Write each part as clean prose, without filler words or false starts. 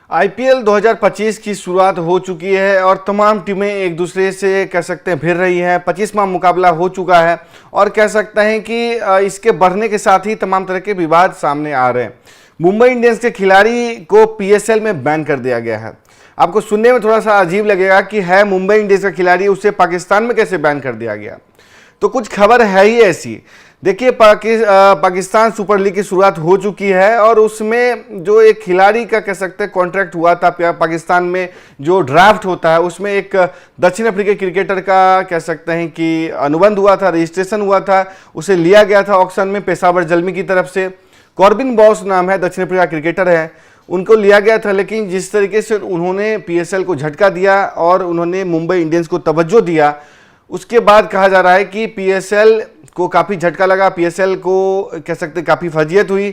IPL 2025 की शुरुआत हो चुकी है और तमाम टीमें एक दूसरे से कह सकते हैं भिड़ रही हैं। 25वां मुकाबला हो चुका है और कह सकते हैं कि इसके बढ़ने के साथ ही तमाम तरह के विवाद सामने आ रहे हैं। मुंबई इंडियंस के खिलाड़ी को पीएसएल में बैन कर दिया गया है। आपको सुनने में थोड़ा सा अजीब लगेगा कि है मुंबई इंडियंस का खिलाड़ी, उसे पाकिस्तान में कैसे बैन कर दिया गया। तो कुछ खबर है ही ऐसी। देखिए, पाकिस्तान सुपर लीग की शुरुआत हो चुकी है और उसमें जो एक खिलाड़ी का कह सकते हैं कॉन्ट्रैक्ट हुआ था पाकिस्तान में, जो ड्राफ्ट होता है उसमें एक दक्षिण अफ्रीकी क्रिकेटर का कह सकते हैं कि अनुबंध हुआ था, रजिस्ट्रेशन हुआ था। उसे लिया गया था ऑक्शन में पेशावर जल्मी की तरफ से। कॉर्बिन बॉस नाम है, दक्षिण अफ्रीका क्रिकेटर है, उनको लिया गया था। लेकिन जिस तरीके से उन्होंने पीएसएल को झटका दिया और उन्होंने मुंबई इंडियंस को तवज्जो दिया, उसके बाद कहा जा रहा है कि पीएसएल को काफ़ी झटका लगा। पीएसएल को कह सकते काफ़ी फजीयत हुई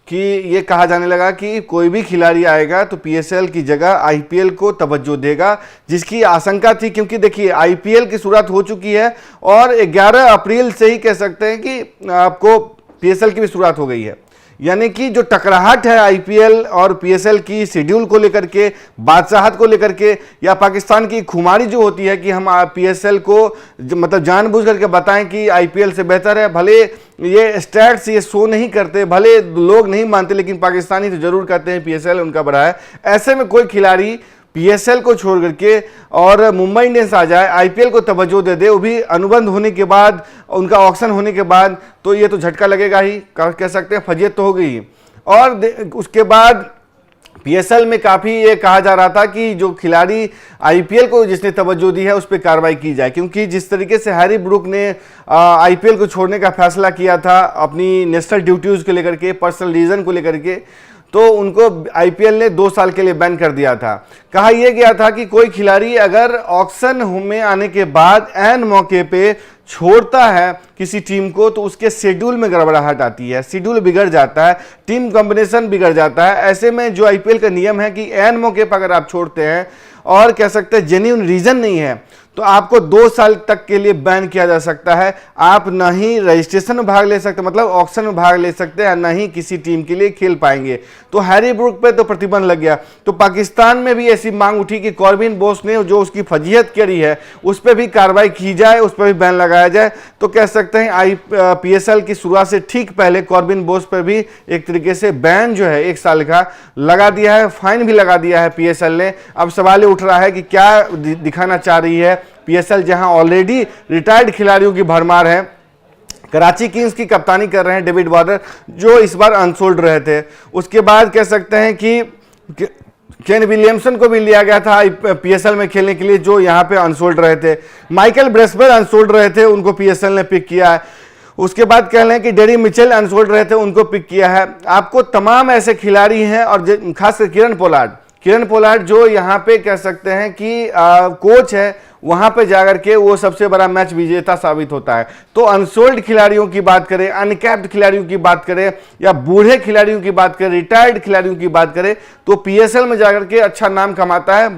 कि ये कहा जाने लगा कि कोई भी खिलाड़ी आएगा तो पीएसएल की जगह आईपीएल को तवज्जो देगा, जिसकी आशंका थी। क्योंकि देखिए, आईपीएल की शुरुआत हो चुकी है और 11 अप्रैल से ही कह सकते हैं कि आपको पीएसएल की भी शुरुआत हो गई है। यानी कि जो टकराहट है आईपीएल और पीएसएल की शेड्यूल को लेकर के, बादशाहत को लेकर के, या पाकिस्तान की खुमारी जो होती है कि हम पीएसएल को मतलब जानबूझ करके बताएं कि आईपीएल से बेहतर है। भले ये स्टैट्स ये शो नहीं करते, भले लोग नहीं मानते, लेकिन पाकिस्तानी तो जरूर कहते हैं पीएसएल उनका बड़ा है। ऐसे में कोई खिलाड़ी पीएसएल को छोड़ करके और मुंबई इंडियंस आ जाए, आईपीएल को तवज्जो दे दे, वो भी अनुबंध होने के बाद, उनका ऑक्शन होने के बाद, तो ये तो झटका लगेगा ही, कह सकते हैं फजीयत तो हो गई। और उसके बाद पीएसएल में काफ़ी ये कहा जा रहा था कि जो खिलाड़ी आईपीएल को जिसने तवज्जो दी है उस पर कार्रवाई की जाए। क्योंकि जिस तरीके से हैरी ब्रूक ने आईपीएल को छोड़ने का फैसला किया था अपनी नेशनल ड्यूटीज़ को लेकर के, पर्सनल रीज़न को लेकर के, तो उनको आईपीएल ने 2 साल के लिए बैन कर दिया था। कहा यह गया था कि कोई खिलाड़ी अगर ऑक्शन में आने के बाद ऐन मौके पे छोड़ता है किसी टीम को, तो उसके शेड्यूल में गड़बड़ाहट आती है, शेड्यूल बिगड़ जाता है, टीम कॉम्बिनेशन बिगड़ जाता है। ऐसे में जो आईपीएल का नियम है कि ऐन मौके पर अगर आप छोड़ते हैं और कह सकते हैं जेन्युइन रीजन नहीं है, तो आपको 2 साल तक के लिए बैन किया जा सकता है। आप ना ही रजिस्ट्रेशन में भाग ले सकते, मतलब ऑक्शन में भाग ले सकते हैं, ना ही किसी टीम के लिए खेल पाएंगे। तो हैरी ब्रूक पे तो प्रतिबंध लग गया। तो पाकिस्तान में भी ऐसी मांग उठी कि कॉर्बिन बोस ने जो उसकी फजीहत करी है उस पर भी कार्रवाई की जाए, उस पर भी बैन लगाया जाए। तो कह सकते हैं पीएसएल की शुरुआत से ठीक पहले कॉर्बिन बोस पर भी एक तरीके से बैन जो है 1 साल का लगा दिया है, फाइन भी लगा दिया है पीएसएल ने। अब सवाल उठ रहा है कि क्या दिखाना चाह रही है पीएसएल, जहां ऑलरेडी रिटायर्ड खिलाड़ियों की भरमार है। कराची किंग्स की कप्तानी कर रहे हैं डेविड वार्नर, जो इस बार अनसोल्ड रहे थे। उसके बाद कह सकते हैं कि केन विलियमसन को भी लिया गया था पीएसएल में खेलने के लिए, जो यहां पे अनसोल्ड रहे थे। माइकल ब्रेसवेल अनसोल्ड रहे थे, उनको पीएसएल ने पिक किया है। उसके बाद कह लें कि डेरी मिचेल अनसोल्ड रहे थे, उनको पिक किया है। आपको तमाम ऐसे खिलाड़ी हैं, और खासकर किरण पोलार्ड जो यहाँ पे कह सकते हैं कि कोच है, वहां पे जाकर के वो सबसे बड़ा मैच विजेता साबित होता है। तो अनसोल्ड खिलाड़ियों की बात करें, अनकैप्ड खिलाड़ियों की बात करें, या बूढ़े खिलाड़ियों की बात करें, रिटायर्ड खिलाड़ियों की बात करें, तो पीएसएल में जाकर के अच्छा नाम कमाता है।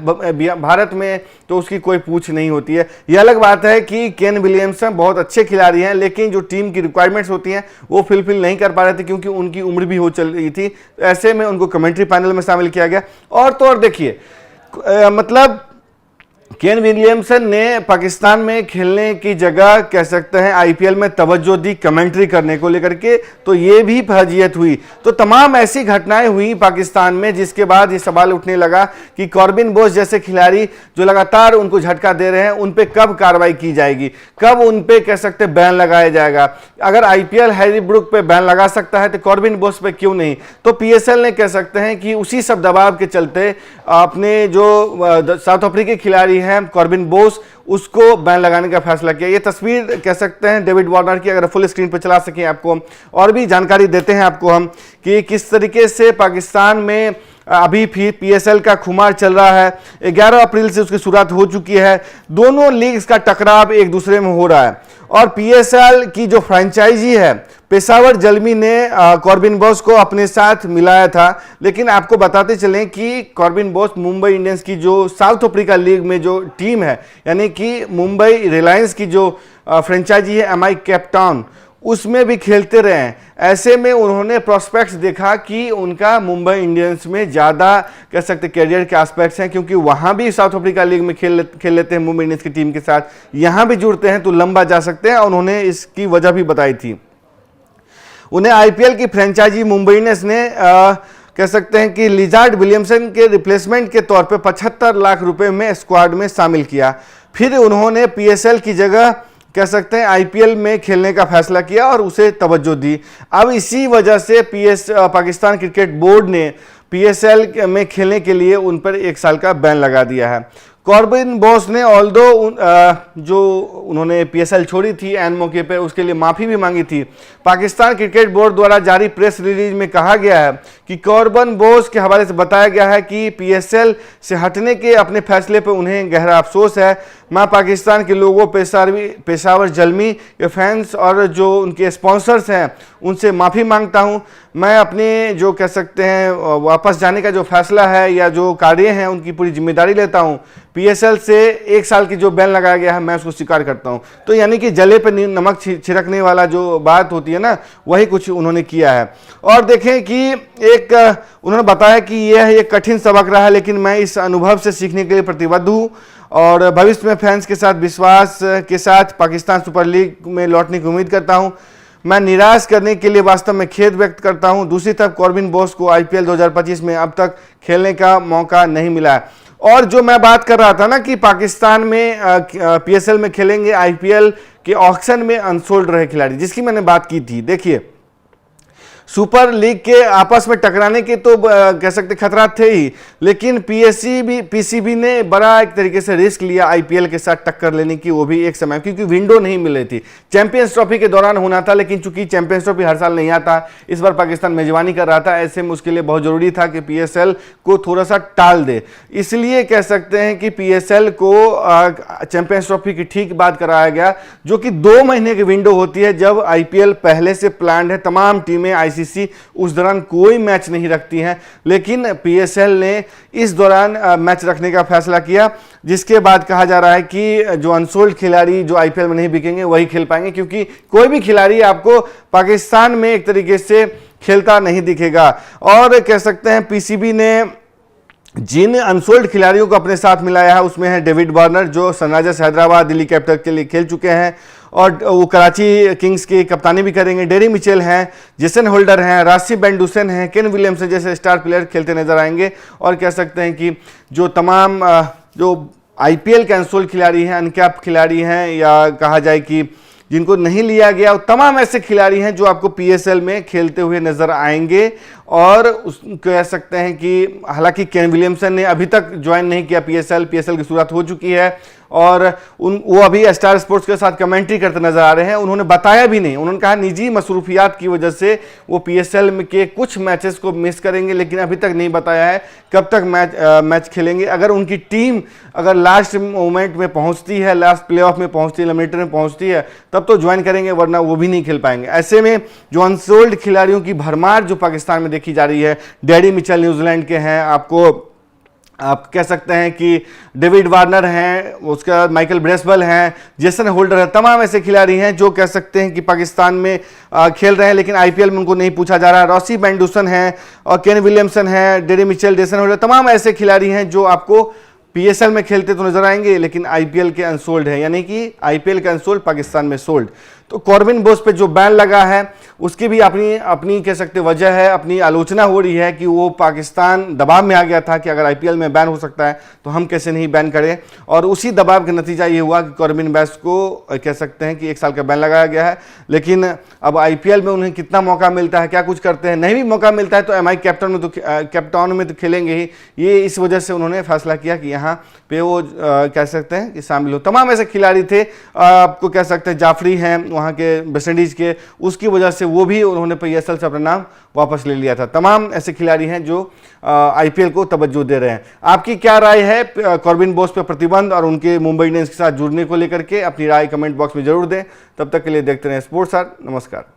भारत में तो उसकी कोई पूछ नहीं होती है। यह अलग बात है कि केन विलियमसन बहुत अच्छे खिलाड़ी हैं, लेकिन जो टीम की रिक्वायरमेंट्स होती हैं वो फुलफिल नहीं कर पा रहे थे, क्योंकि उनकी उम्र भी हो चल रही थी। ऐसे में उनको कमेंट्री पैनल में शामिल किया गया। और तो और देखिए, मतलब केन विलियमसन ने पाकिस्तान में खेलने की जगह कह सकते हैं आईपीएल में तवज्जो दी कमेंट्री करने को लेकर के, तो ये भी फजीयत हुई। तो तमाम ऐसी घटनाएं हुई पाकिस्तान में, जिसके बाद ये सवाल उठने लगा कि कॉर्बिन बोस जैसे खिलाड़ी जो लगातार उनको झटका दे रहे हैं, उन पे कब कार्रवाई की जाएगी, कब उन पे कह सकते हैं बैन लगाया जाएगा। अगर आईपीएल हैरी ब्रूक पे बैन लगा सकता है तो कॉर्बिन बोस पे क्यों नहीं। तो पीएसएल ने कह सकते हैं कि उसी सब दबाव के चलते अपने जो साउथ अफ्रीकी खिलाड़ी हैं कॉर्बिन बोस, उसको बैन लगाने का फैसला किया। ये तस्वीर कह सकते हैं डेविड वार्नर की, अगर फुल स्क्रीन पर चला सकें आपको और भी जानकारी देते हैं आपको हम कि किस तरीके से पाकिस्तान में अभी भी पीएसएल का खुमार चल रहा है। 11 अप्रैल से उसकी शुरुआत हो चुकी है। दोनों लीग्स का टकराव एक दूसरे में हो रहा है और पीएसएल की जो फ्रेंचाइजी है, पेशावर जल्मी ने कॉर्बिन बॉस को अपने साथ मिलाया था। लेकिन आपको बताते चलें कि कॉर्बिन बॉस मुंबई इंडियंस की जो साउथ अफ्रीका लीग में जो टीम है, यानी कि मुंबई रिलायंस की जो फ्रेंचाइजी है एमआई केप टाउन, उसमें भी खेलते रहे हैं। ऐसे में उन्होंने प्रोस्पेक्ट्स देखा कि उनका मुंबई इंडियंस में ज़्यादा कह सकते कैरियर के एस्पेक्ट्स हैं, क्योंकि वहाँ भी साउथ अफ्रीका लीग में खेल लेते हैं मुंबई इंडियंस की टीम के साथ, यहाँ भी जुड़ते हैं तो लंबा जा सकते हैं। और उन्होंने इसकी वजह भी बताई थी। उन्हें आईपीएल की फ्रेंचाइजी मुंबई इंडियंस ने कह सकते हैं कि लिजार्ड विलियमसन के रिप्लेसमेंट के तौर पे 75 लाख रुपए में स्क्वाड में शामिल किया। फिर उन्होंने पीएसएल की जगह कह सकते हैं आईपीएल में खेलने का फैसला किया और उसे तवज्जो दी। अब इसी वजह से पाकिस्तान क्रिकेट बोर्ड ने पीएसएल में खेलने के लिए उन पर 1 साल का बैन लगा दिया है। कॉर्बिन बॉस ने जो उन्होंने पीएसएल छोड़ी थी एन मौके पर, उसके लिए माफ़ी भी मांगी थी। पाकिस्तान क्रिकेट बोर्ड द्वारा जारी प्रेस रिलीज में कहा गया है कि कॉर्बिन बॉस के हवाले से बताया गया है कि पीएसएल से हटने के अपने फैसले पर उन्हें गहरा अफसोस है। मैं पाकिस्तान के लोगों, पेशावर जलमी के फैंस और जो उनके स्पॉन्सर्स हैं उनसे माफ़ी मांगता हूं। मैं अपने जो कह सकते हैं वापस जाने का जो फैसला है या जो कार्य हैं उनकी पूरी जिम्मेदारी लेता हूं। पीएसएल से 1 साल की जो बैन लगाया गया है मैं उसको स्वीकार करता हूं। तो यानी कि जले पे नमक छिड़कने वाला जो बात होती है ना, वही कुछ उन्होंने किया है। और देखें कि उन्होंने बताया कि यह एक कठिन सबक रहा, लेकिन मैं इस अनुभव से सीखने के लिए प्रतिबद्ध हूँ और भविष्य में फैंस के साथ विश्वास के साथ पाकिस्तान सुपर लीग में लौटने की उम्मीद करता हूं। मैं निराश करने के लिए वास्तव में खेद व्यक्त करता हूं। दूसरी तरफ कॉर्बिन बॉस को आईपीएल 2025 में अब तक खेलने का मौका नहीं मिला है। और जो मैं बात कर रहा था ना कि पाकिस्तान में पीएसएल में खेलेंगे, आईपीएल के ऑक्शन में अनसोल्ड रहे खिलाड़ी, जिसकी मैंने बात की थी। देखिए, सुपर लीग के आपस में टकराने के तो कह सकते खतरा थे ही, लेकिन पीसीबी ने बड़ा एक तरीके से रिस्क लिया आईपीएल के साथ टक्कर लेने की, वो भी एक समय, क्योंकि विंडो नहीं मिल रही थी। चैंपियंस ट्रॉफी के दौरान होना था, लेकिन चूंकि चैंपियंस ट्रॉफी हर साल नहीं आता, इस बार पाकिस्तान मेजबानी कर रहा था, ऐसे में उसके लिए बहुत जरूरी था कि पीएसएल को थोड़ा सा टाल दे। इसलिए कह सकते हैं कि पीएसएल को चैंपियंस ट्रॉफी की ठीक बात कराया गया, जो कि 2 महीने की विंडो होती है, जब आईपीएल पहले से प्लान्ड है। तमाम टीमें आईसीसी उस दौरान कोई मैच नहीं रखती हैं, लेकिन पीएसएल ने इस दौरान मैच रखने का फैसला किया, जिसके बाद कहा जा रहा है कि जो अनसोल्ड खिलाड़ी जो आईपीएल में नहीं बिकेंगे वही खेल पाएंगे, क्योंकि कोई भी खिलाड़ी आपको पाकिस्तान में एक तरीके से खेलता नहीं दिखेगा। और कह सकते हैं पीसीबी ने जिन अनसोल्ड खिलाड़ियों को अपने साथ मिलाया है उसमें है डेविड वार्नर, जो सनराइजर्स हैदराबाद, दिल्ली कैपिटल के लिए खेल चुके हैं और वो कराची किंग्स की कप्तानी भी करेंगे। डेरी मिचेल हैं, जेसन होल्डर हैं, राशि बेंडुसन हैं, केन विलियमसन जैसे स्टार प्लेयर खेलते नजर आएंगे। और कह सकते हैं कि जो तमाम जो आईपीएल के अनसोल्ड खिलाड़ी हैं, अनकैप खिलाड़ी हैं, या कहा जाए कि जिनको नहीं लिया गया, तमाम ऐसे खिलाड़ी हैं जो आपको पीएसएल में खेलते हुए नजर आएंगे। और कह सकते हैं कि हालांकि केन विलियमसन ने अभी तक ज्वाइन नहीं किया पीएसएल की शुरुआत हो चुकी है और वो अभी स्टार स्पोर्ट्स के साथ कमेंट्री करते नजर आ रहे हैं। उन्होंने बताया भी नहीं, उन्होंने कहा निजी मसरूफियात की वजह से वो पीएसएल के कुछ मैचेस को मिस करेंगे, लेकिन अभी तक नहीं बताया है कब तक मैच खेलेंगे। अगर उनकी टीम अगर लास्ट मोमेंट में पहुंचती है, लास्ट प्लेऑफ में पहुंचती है, एलिमिनेटर में पहुंचती है, तब तो ज्वाइन करेंगे, वरना वो भी नहीं खेल पाएंगे। ऐसे में जो अनसोल्ड खिलाड़ियों की भरमार जो पाकिस्तान में देखी जा रही है, डेरी मिचेल न्यूजीलैंड के हैं, आप कह सकते हैं कि डेविड वार्नर हैं, उसका माइकल ब्रेसवेल हैं, जेसन होल्डर है, तमाम ऐसे खिलाड़ी हैं जो कह सकते हैं कि पाकिस्तान में खेल रहे हैं, लेकिन आईपीएल में उनको नहीं पूछा जा रहा है। रॉसी बेंडुसन हैं और केन विलियमसन हैं, डेरी मिचेल, जेसन होल्डर, तमाम ऐसे खिलाड़ी हैं जो आपको पीएसएल में खेलते तो नजर आएंगे, लेकिन आईपीएल के अनसोल्ड है, यानी कि आईपीएल के अनसोल्ड पाकिस्तान में सोल्ड। तो कॉर्बिन बॉस पे जो बैन लगा है उसकी भी अपनी कह सकते वजह है, अपनी आलोचना हो रही है कि वो पाकिस्तान दबाव में आ गया था कि अगर आईपीएल में बैन हो सकता है तो हम कैसे नहीं बैन करें, और उसी दबाव का नतीजा ये हुआ कि कॉर्बिन बॉस को कह सकते हैं कि 1 साल का बैन लगाया गया है। लेकिन अब आईपीएल में उन्हें कितना मौका मिलता है, क्या कुछ करते हैं, नहीं भी मौका मिलता है तो एमआई कैप्टन में तो खेलेंगे ही। ये इस वजह से उन्होंने फैसला किया कि यहाँ पे वो कह सकते हैं कि शामिल हो। तमाम ऐसे खिलाड़ी थे, आपको कह सकते हैं जाफरी हैं वहाँ के वेस्ट इंडीज के, उसकी वजह से वो भी उन्होंने पीएसएल से अपना नाम वापस ले लिया था। तमाम ऐसे खिलाड़ी हैं जो आईपीएल को तवज्जो दे रहे हैं। आपकी क्या राय है कॉर्बिन बॉस पे प्रतिबंध और उनके मुंबई इंडियंस के साथ जुड़ने को लेकर के? अपनी राय कमेंट बॉक्स में जरूर दें। तब तक के लिए देखते रहें स्पोर्ट्स स्टार। नमस्कार।